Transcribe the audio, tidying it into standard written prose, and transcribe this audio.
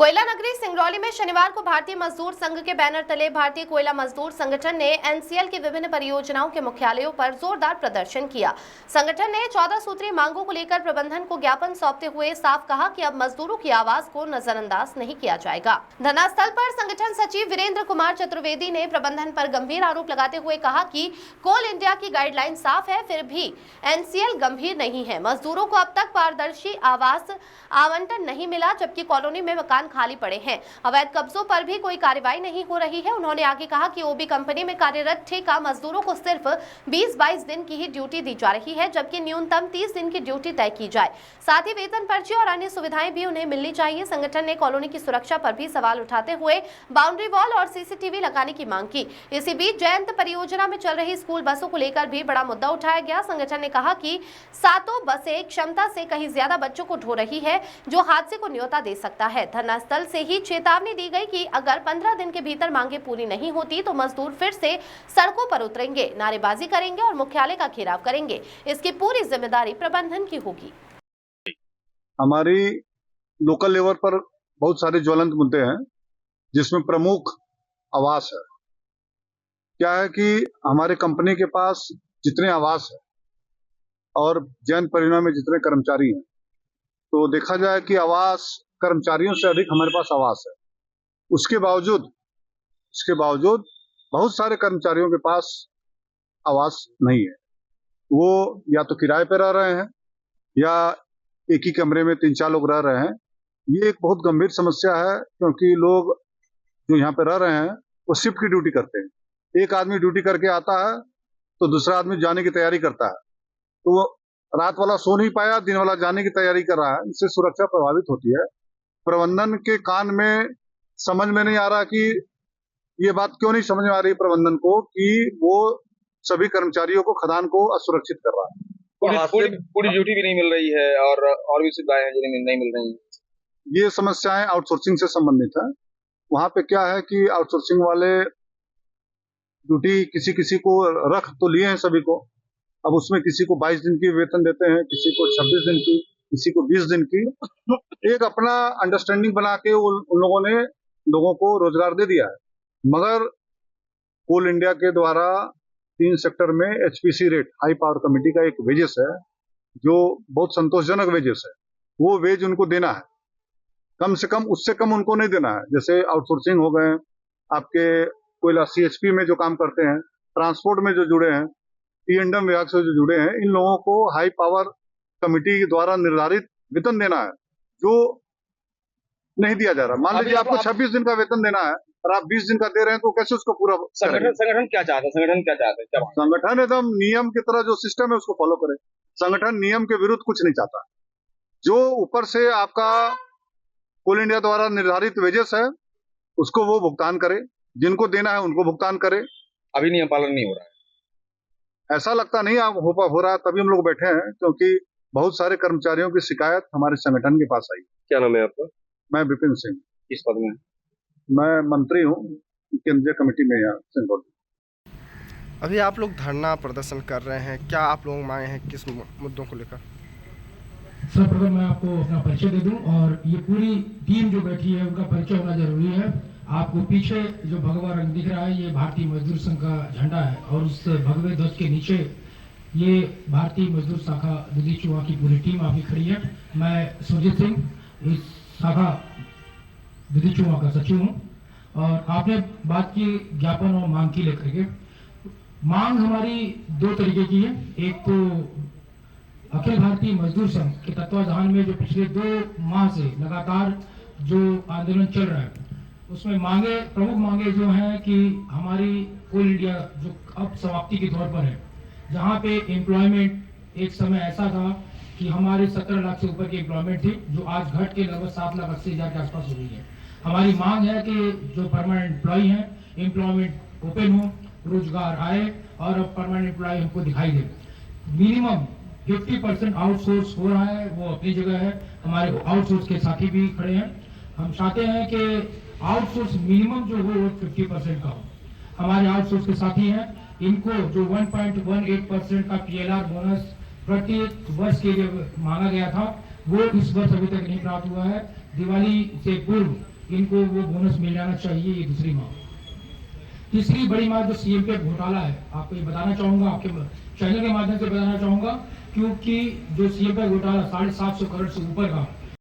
कोयला नगरी सिंगरौली में शनिवार को भारतीय मजदूर संघ के बैनर तले भारतीय कोयला मजदूर संगठन ने एनसीएल की विभिन्न परियोजनाओं के मुख्यालयों पर जोरदार प्रदर्शन किया। संगठन ने 14 सूत्रीय मांगों को लेकर प्रबंधन को ज्ञापन सौंपते हुए साफ कहा कि अब मजदूरों की आवाज को नजरअंदाज नहीं किया जाएगा। धरनास्थल पर संगठन सचिव वीरेंद्र कुमार चतुर्वेदी ने प्रबंधन पर गंभीर आरोप लगाते हुए कहा कि कोल इंडिया की गाइडलाइन साफ है, फिर भी एनसीएल गंभीर नहीं है। मजदूरों को अब तक पारदर्शी आवास आवंटन नहीं मिला, जबकि कॉलोनी में मकान खाली पड़े हैं। अवैध कब्जों पर भी कोई कार्रवाई नहीं हो रही है। उन्होंने आगे कहा कि ओबी कंपनी में कार्यरत ठेका मजदूरों को सिर्फ 20-22 दिन की ही ड्यूटी दी जा रही है, जबकि न्यूनतम 30 दिन की ड्यूटी तय की जाए। साथ ही वेतन पर्ची और अन्य सुविधाएं भी उन्हें मिलनी चाहिए। संगठन ने कॉलोनी की सुरक्षा पर भी सवाल उठाते हुए बाउंड्री वॉल और सीसीटीवी लगाने की मांग की। इसी बीच जयंत परियोजना में चल रही स्कूल बसों को लेकर भी बड़ा मुद्दा उठाया गया। संगठन ने कहा कि सातों बसें क्षमता से कहीं ज्यादा बच्चों को ढो रही है, जो हादसे को न्योता दे सकता है। धरनास्थल से ही चेतावनी दी गई कि अगर 15 दिन के भीतर मांगे पूरी नहीं होती तो मजदूर फिर से सड़कों पर उतरेंगे, नारेबाजी करेंगे और मुख्यालय का घेराव करेंगे। इसकी पूरी जिम्मेदारी प्रबंधन की होगी। हमारी लोकल लेवल पर बहुत सारे ज्वलंत मुद्दे हैं, जिसमें प्रमुख आवास है। क्या है कि हमारे कंपनी के पास जितने आवास है और जैन परियोजना में जितने कर्मचारी हैं, तो देखा जाए कि आवास कर्मचारियों से अधिक हमारे पास आवास है। उसके बावजूद बहुत सारे कर्मचारियों के पास आवास नहीं है। वो या तो किराए पे रह रहे हैं या एक ही कमरे में 3-4 लोग रह रहे हैं। ये एक बहुत गंभीर समस्या है, क्योंकि लोग जो यहाँ पे रह रहे हैं वो शिफ्ट की ड्यूटी करते हैं। एक आदमी ड्यूटी करके आता है तो दूसरा आदमी जाने की तैयारी करता है, तो वो रात वाला सो नहीं पाया, दिन वाला जाने की तैयारी कर रहा है। इससे सुरक्षा प्रभावित होती है। प्रबंधन के कान में समझ में नहीं आ रहा कि ये बात क्यों नहीं समझ में आ रही प्रबंधन को कि वो सभी कर्मचारियों को, खदान को असुरक्षित कर रहा है। पूरी ड्यूटी भी नहीं मिल रही है और भी सुविधाएं हैं जिन्हें नहीं मिल रही हैं। ये समस्याएं आउटसोर्सिंग से संबंधित है। वहां पे क्या है कि आउटसोर्सिंग वाले ड्यूटी किसी को रख तो लिए हैं सभी को, अब उसमें किसी को 22 दिन की वेतन देते हैं, किसी को 26 दिन की, किसी को 20 दिन की। एक अपना अंडरस्टैंडिंग बना के उन लोगों ने लोगों को रोजगार दे दिया है। मगर कोल इंडिया के द्वारा 3 सेक्टर में HPC rate, high power committee का एक वेजेस है, जो बहुत संतोषजनक वेजेस है। वो वेज उनको देना है, कम से कम उससे कम उनको नहीं देना है। जैसे आउटसोर्सिंग हो गए, आपके कोयला सीएचपी में जो काम करते हैं, ट्रांसपोर्ट में जो जुड़े हैं, ईएनडम विभाग से जो जुड़े हैं, इन लोगों को हाई पावर कमेटी द्वारा निर्धारित वेतन देना है, जो नहीं दिया जा रहा। मान लीजिए आपको 26 दिन का वेतन देना है और आप 20 दिन का दे रहे हैं, तो कैसे उसको पूरा संगठन क्या चाहता है? संगठन एकदम नियम की तरह जो सिस्टम है उसको फॉलो करे। संगठन नियम के विरुद्ध कुछ नहीं चाहता। जो ऊपर से आपका कोल इंडिया द्वारा निर्धारित वेजेस है उसको वो भुगतान करे, जिनको देना है उनको भुगतान करे। अभी नियम पालन नहीं हो रहा है। ऐसा लगता नहीं हो रहा, तभी हम लोग बैठे हैं, क्योंकि बहुत सारे कर्मचारियों की शिकायत हमारे संगठन के पास आई। क्या नाम है आपका? मैं विपिन सिंह। किस पद में? मैं मंत्री हूँ केंद्रीय कमेटी में यहाँ सिंगरौली। अभी आप लोग धरना प्रदर्शन कर रहे हैं, क्या आप लोग मांगे हैं, किस मुद्दों को लेकर? सर्वप्रथम मैं आपको अपना परिचय दे दूं, और ये पूरी टीम जो बैठी है उनका परिचय होना जरूरी है। आपको पीछे जो भगवा रंग दिख रहा है, ये भारतीय मजदूर संघ का झंडा है, और उस भगवे ध्वज के नीचे ये भारतीय मजदूर शाखा दुधी चुहा की पूरी टीम आपकी खड़ी है। मैं सुरजीत सिंह, इस शाखा दुधी चुहा का सचिव हूँ। और आपने बात की ज्ञापन और मांग की लेकर के। मांग हमारी 2 तरीके की है। एक तो अखिल भारतीय मजदूर संघ के तत्वाधान में जो पिछले 2 माह से लगातार जो आंदोलन चल रहा है, उसमें प्रमुख मांगे जो हैं कि हमारी कोल इंडिया जो अब समाप्ति के दौर पर है, जहाँ पे एम्प्लॉयमेंट एक समय ऐसा था कि हमारे 17 लाख से ऊपर की एम्प्लॉयमेंट थी, जो आज घट के लगभग 7,80,000 के आसपास हो गई है। हमारी मांग है कि जो परमानेंट एम्प्लॉय हैं, एम्प्लॉयमेंट ओपन हो, रोजगार आए और अब परमानेंट एम्प्लॉय हमको दिखाई दे। मिनिमम 50% आउटसोर्स हो रहा है, वो अपनी जगह है। हमारे आउटसोर्स के साथी भी खड़े हैं। हम चाहते हैं कि आउटसोर्स मिनिमम जो हो वो 50% का हो। हमारे आउटसोर्स के साथी हैं, इनको जो 1.18% का PLR बोनस प्रत्येक वर्ष के लिए मांगा गया था, वो इस वर्ष अभी तक नहीं प्राप्त हुआ है। दिवाली से पूर्व इनको वो बोनस मिल जाना चाहिए, ये दूसरी मांग। तीसरी बड़ी मांग जो सीएमपीएफ घोटाला है, आपको ये बताना चाहूंगा, आपके चैनल के माध्यम से बताना चाहूंगा, क्योंकि जो सीएमपीएफ घोटाला 750 करोड़ से ऊपर का